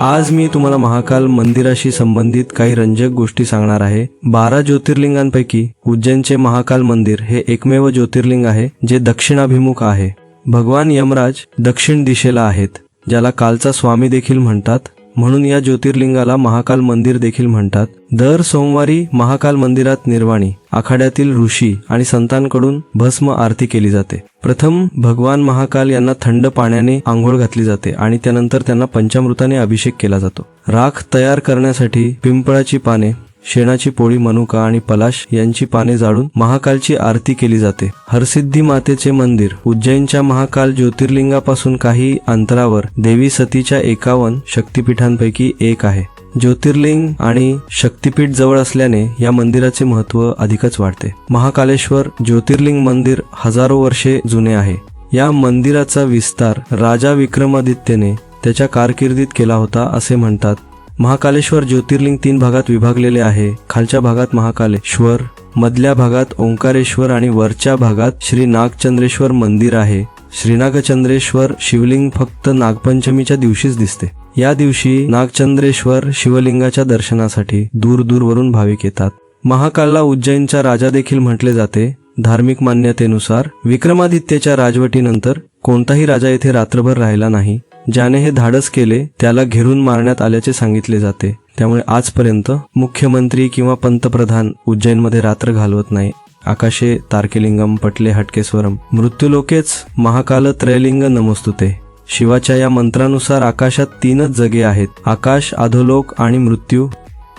आज मी तुम्हाला महाकाल मंदिराशी संबंधित काही रंजक गोष्टी सांगणार आहे। 12 ज्योतिर्लिंगांपैकी उज्जैनचे महाकाल मंदिर हे एकमेव ज्योतिर्लिंग आहे जे दक्षिणाभिमुख आहे। भगवान यमराज दक्षिण दिशेला आहेत, ज्याला कालचा स्वामी देखील म्हणतात, म्हणून या ज्योतिर्लिंगाला महाकाल मंदिर देखील म्हणतात। दर सोमवारी महाकाल मंदिरात निर्वाणी, आखाड्यातील ऋषी आणि संतांकडून भस्म आरती केली जाते। प्रथम भगवान महाकाल यांना थंड पाण्याने आंघोळ घातली जाते आणि त्यानंतर त्यांना पंचामृताने अभिषेक केला जातो। राख तयार करण्यासाठी पिंपळाची पाने, शेणाची पोळी, मनुका आणि पलाश यांची पाने जाळून महाकालची आरती केली जाते। हरसिद्धी मातेचे मंदिर उज्जैनच्या महाकाल ज्योतिर्लिंगापासून काही अंतरावर देवी सतीच्या 51 शक्तिपीठांपैकी एक आहे। ज्योतिर्लिंग आणि शक्तिपीठ जवळ असल्याने या मंदिराचे महत्त्व अधिकच वाढते। महाकालेश्वर ज्योतिर्लिंग मंदिर हजारो वर्षे जुने आहे। या मंदिराचा विस्तार राजा विक्रमादित्यने त्याच्या कारकिर्दीत केला होता असे म्हणतात। महाकालेश्वर ज्योतिर्लिंग 3 भागात विभागलेले आहे। खालच्या भागात महाकालेश्वर, मधल्या भागात ओंकारेश्वर आणि वरच्या भागात श्री नागचंद्रेश्वर मंदिर आहे। श्रीनागचंद्रेश्वर शिवलिंग फक्त नागपंचमीच्या दिवशीच दिसते। या दिवशी नागचंद्रेश्वर शिवलिंगाच्या दर्शनासाठी दूरवरून भाविक येतात। महाकालला उज्जैनचा राजा देखील म्हटले जाते। धार्मिक मान्यतेनुसार विक्रमादित्यच्या राजवटीनंतर कोणताही राजा येथे रात्रभर राहिला नाही। ज्याने हे धाडस केले त्याला घेरून मारण्यात आल्याचे सांगितले जाते। त्यामुळे आजपर्यंत मुख्यमंत्री किंवा पंतप्रधान उज्जैनमध्ये रात्र घालवत नाही। आकाशे तारकेलिंगम पटले हटकेश्वरम, मृत्यूलोकेच महाकाल त्रयलिंग नमोस्तुते। शिवाच्या या मंत्रानुसार आकाशात 3च जगे आहेत, आकाश, अधोलोक आणि मृत्यू।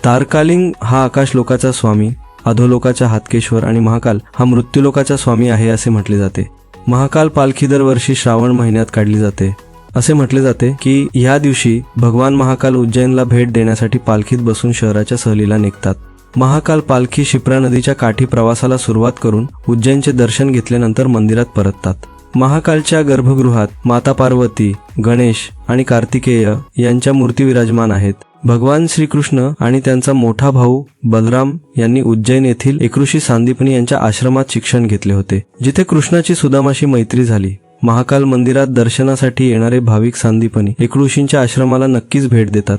तारकालिंग हा आकाश लोकाचा स्वामी, अधोलोकाचा हातकेश्वर आणि महाकाल हा मृत्यूलोकाचा स्वामी आहे असे म्हटले जाते। महाकाल पालखी दरवर्षी श्रावण महिन्यात काढली जाते। असे म्हटले जाते की या दिवशी भगवान महाकाल उज्जैनला भेट देण्यासाठी पालखीत बसून शहराच्या सहलीला निघतात। महाकाल पालखी शिप्रा नदीच्या काठी प्रवासाला सुरुवात करून उज्जैनचे दर्शन घेतल्यानंतर मंदिरात परततात। महाकालच्या गर्भगृहात माता पार्वती, गणेश आणि कार्तिकेय यांच्या मूर्ती विराजमान आहेत। भगवान श्रीकृष्ण आणि त्यांचा मोठा भाऊ बलराम यांनी उज्जैन येथील एकऋषी सांदीपनी यांच्या आश्रमात शिक्षण घेतले होते, जिथे कृष्णाची सुदामाशी मैत्री झाली। महाकाल मंदिरात दर्शनासाठी येणारे भाविक सांदीपनी एकऋषींच्या आश्रमाला नक्कीच भेट देतात।